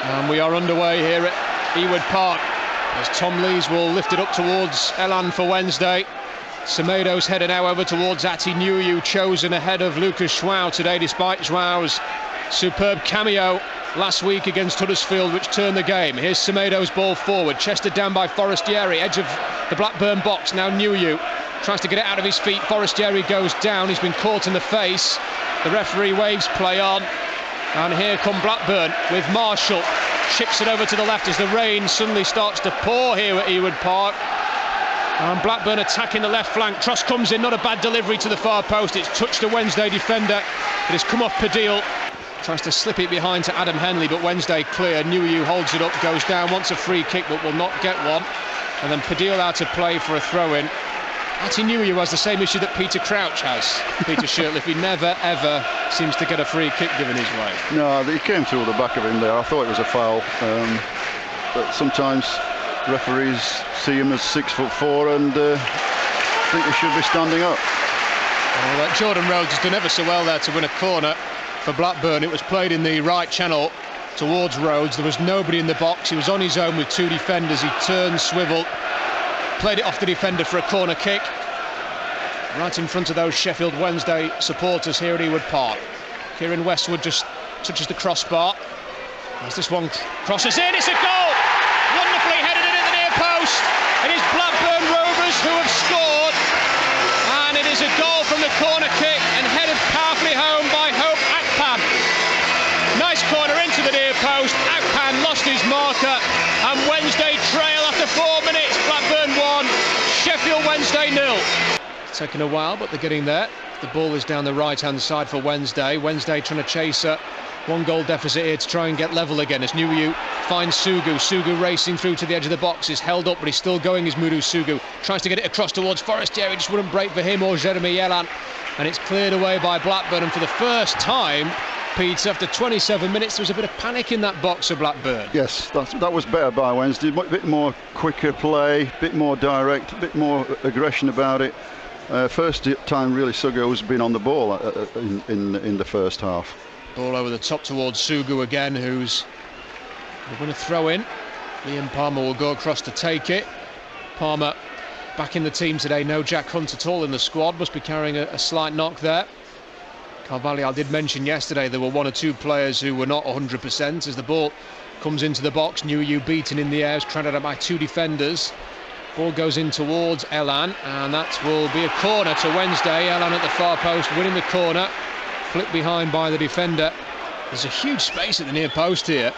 And we are underway here at Ewood Park as Tom Lees will lift it up towards Elan for Wednesday. Semedo's headed now over towards Atdhe Nuhiu, chosen ahead of Lucas João today, despite João's superb cameo last week against Huddersfield, which turned the game. Here's Semedo's ball forward, chested down by Forestieri, edge of the Blackburn box. Now Nuhiu tries to get it out of his feet. Forestieri goes down, he's been caught in the face. The referee waves play on. And here come Blackburn with Marshall, chips it over to the left as the rain suddenly starts to pour here at Ewood Park. And Blackburn attacking the left flank. Truss comes in, not a bad delivery to the far post. It's touched a Wednesday defender. It has come off Padil. Tries to slip it behind to Adam Henley, but Wednesday clear. Nuhiu holds it up, goes down, wants a free kick, but will not get one. And then Padil out of play for a throw-in. Atdhe Nuhiu has the same issue that Peter Crouch has, Peter Shirtliff. He never, ever seems to get a free kick given his way. No, he came through the back of him there. I thought it was a foul. But sometimes referees see him as 6'4" and think he should be standing up. Well, Jordan Rhodes has done ever so well there to win a corner for Blackburn. It was played in the right channel towards Rhodes. There was nobody in the box. He was on his own with two defenders. He turned, swiveled, played it off the defender for a corner kick, right in front of those Sheffield Wednesday supporters here at Ewood Park. Kieran Westwood just touches the crossbar. As this one crosses in, it's a goal! Wonderfully headed in at the near post. It is Blackburn Rovers who have scored, and it is a goal from the corner kick and headed powerfully home by Hope Akpan. Nice corner into the near post. Akpan lost his marker, and Wednesday trail after 4 minutes. Blackburn 1, Sheffield Wednesday 0. Taking a while, but they're getting there. The ball is down the right-hand side for Wednesday. Wednesday trying to chase a one-goal deficit here to try and get level again as Nuhiu finds Sugu. Sugu racing through to the edge of the box, is held up, but he's still going as Mudu Sugu. Tries to get it across towards Forestieri, just wouldn't break for him or Jeremy Yelland. And it's cleared away by Blackburn, and for the first time, Pete, after 27 minutes, there was a bit of panic in that box of Blackburn. Yes, that was better by Wednesday. A bit more quicker play, a bit more direct, a bit more aggression about it. First time really Sugu's been on the ball in the first half. Ball over the top towards Sugu again, who's going to throw in. Liam Palmer will go across to take it. Palmer back in the team today, no Jack Hunt at all in the squad, must be carrying a slight knock there. Carvalhal did mention yesterday there were one or two players who were not 100% as the ball comes into the box. Nuhiu beaten in the air, is crowded out by two defenders. Ball goes in towards Elan, and that will be a corner to Wednesday. Elan at the far post, winning the corner. Flipped behind by the defender. There's a huge space at the near post here.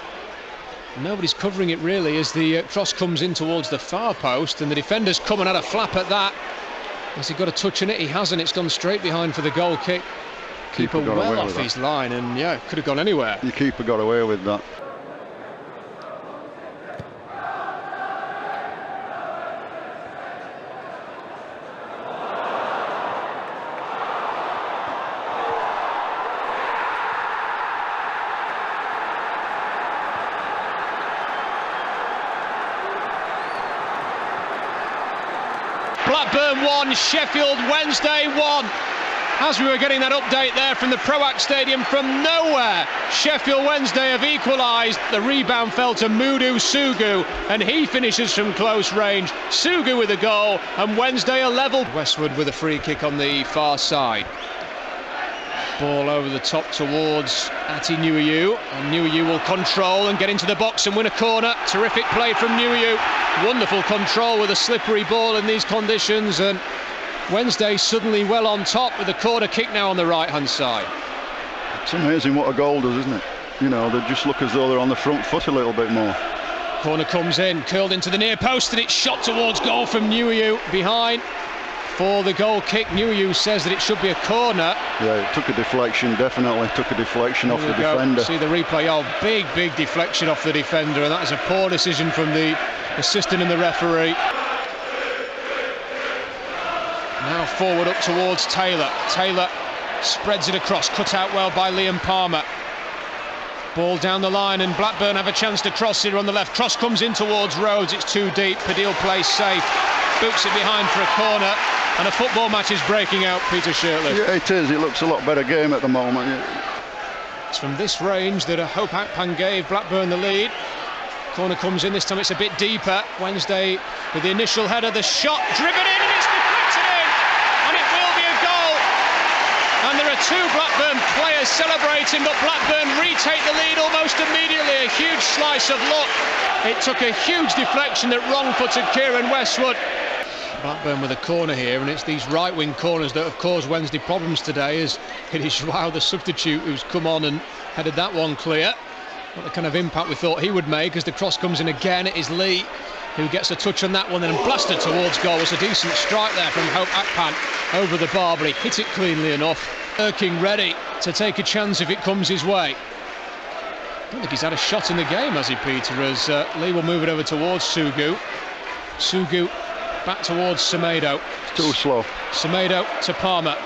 Nobody's covering it really as the cross comes in towards the far post, and the defender's coming at a flap at that. Has he got a touch in it? He hasn't. It's gone straight behind for the goal kick. Keeper well off his line, and yeah, could have gone anywhere. The keeper got away with that. Blackburn 1, Sheffield Wednesday 1. As we were getting that update there from the Proact Stadium from nowhere, Sheffield Wednesday have equalised. The rebound fell to Mudu Sugu, and he finishes from close range. Sugu with a goal, and Wednesday are level. Westwood with a free kick on the far side. Ball over the top towards Atdhe Nuhiu, and Nuhiu will control and get into the box and win a corner. Terrific play from Nuhiu. Wonderful control with a slippery ball in these conditions, and Wednesday suddenly well on top with a corner kick now on the right-hand side. It's amazing what a goal does, isn't it? You know, they just look as though they're on the front foot a little bit more. Corner comes in, curled into the near post, and it's shot towards goal from Nuhiu behind. For the goal kick, Nuhiu says that it should be a corner. Yeah, it took a deflection, definitely took a deflection off the defender. See the replay, oh, big deflection off the defender, and that is a poor decision from the assistant and the referee. Now forward up towards Taylor. Taylor spreads it across, cut out well by Liam Palmer. Ball down the line, and Blackburn have a chance to cross here on the left. Cross comes in towards Rhodes, it's too deep. Padil plays safe, boots it behind for a corner, and a football match is breaking out, Peter Shirtliff. Yeah, it is. It looks a lot better game at the moment. It's from this range that Hope Akpan gave Blackburn the lead. Corner comes in, this time it's a bit deeper. Wednesday with the initial header, the shot driven in, and it's deflected in, and it will be a goal. And there are two Blackburn players celebrating, but Blackburn retake the lead almost immediately. A huge slice of luck. It took a huge deflection that wrong-footed Kieran Westwood. Blackburn with a corner here, and it's these right-wing corners that have caused Wednesday problems today, as it is Joao, the substitute, who's come on and headed that one clear. Not the kind of impact we thought he would make, as the cross comes in again. It is Lee who gets a touch on that one, then blasted towards goal. It's a decent strike there from Hope Akpan over the bar, but he hit it cleanly enough. Erking ready to take a chance if it comes his way. I don't think he's had a shot in the game, has he, Peter? As Lee will move it over towards Sugu. Sugu back towards Semedo. Too slow. Semedo to Palmer.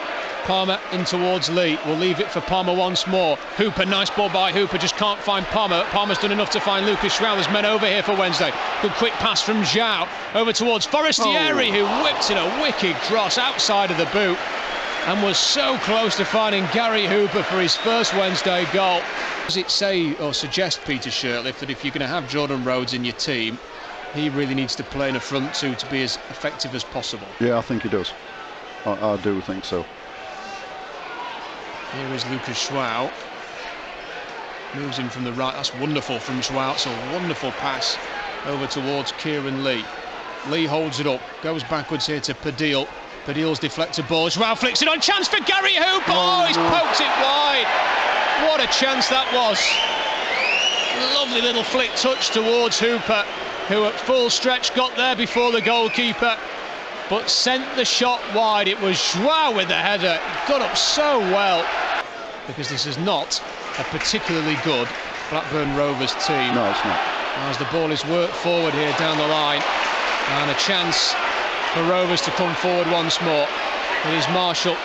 Palmer in towards Lee. We'll leave it for Palmer once more. Hooper, nice ball by Hooper, just can't find Palmer. Palmer's done enough to find Lucas Joao. There's men over here for Wednesday. Good quick pass from Joao over towards Forestieri, who whipped in a wicked cross outside of the boot and was so close to finding Gary Hooper for his first Wednesday goal. Does it say or suggest, Peter Shirtliff, that if you're going to have Jordan Rhodes in your team, he really needs to play in a front two to be as effective as possible? Yeah, I think he does. I do think so. Here is Lucas Joao. Moves in from the right. That's wonderful from Joao. It's a wonderful pass over towards Kieran Lee. Lee holds it up. Goes backwards here to Padil. Padil's deflected ball. Joao flicks it on. Chance for Gary Hooper. Oh, he's poked it wide. What a chance that was. Lovely little flick touch towards Hooper, who at full stretch got there before the goalkeeper, but sent the shot wide. It was Joao with the header. It got up so well, because this is not a particularly good Blackburn Rovers team. No, it's not. As the ball is worked forward here down the line, and a chance for Rovers to come forward once more. It is Marshall,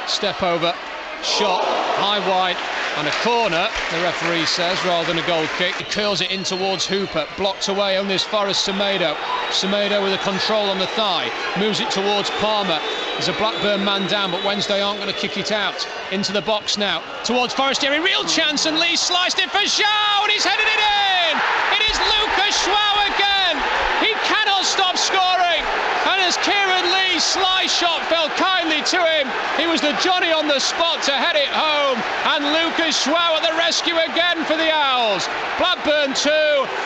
step over, shot, high wide, and a corner, the referee says, rather than a goal kick. He curls it in towards Hooper, blocked away only as far as Semedo. Semedo with a control on the thigh, moves it towards Palmer. There's a Blackburn man down, but Wednesday aren't going to kick it out. Into the box now, towards Forestieri, real chance, and Lee sliced it for Joao, and he's headed it in! It is Lucas Joao again! He cannot stop scoring! And as Kieran Lee's slice shot fell kindly to him, he was the Johnny on the spot to head it home, and Lucas Joao at the rescue again for the Owls. Blackburn 2,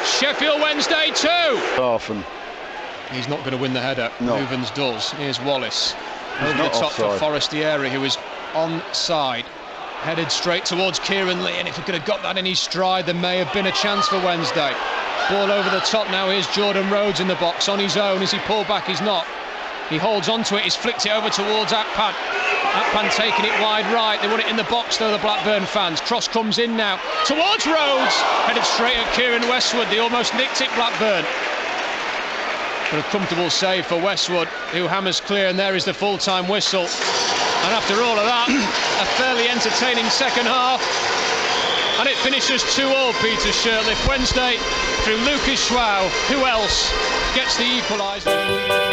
Sheffield Wednesday 2. Often. He's not going to win the header. No. Movens does. Here's Wallace. He's over the top offside. for Forestieri, who is onside. Headed straight towards Kieran Lee, and if he could have got that in his stride, there may have been a chance for Wednesday. Ball over the top now. Here's Jordan Rhodes in the box on his own. Is he pulled back? He's not. He holds onto it. He's flicked it over towards Akpan. Akpan taking it wide right. They want it in the box though, the Blackburn fans. Cross comes in now towards Rhodes. Headed straight at Kieran Westwood. They almost nicked it, Blackburn. But a comfortable save for Westwood, who hammers clear, and there is the full-time whistle. And after all of that, a fairly entertaining second half. And it finishes 2-2, Peter Shirtliff. Wednesday through Lucas Joao. Who else gets the equaliser?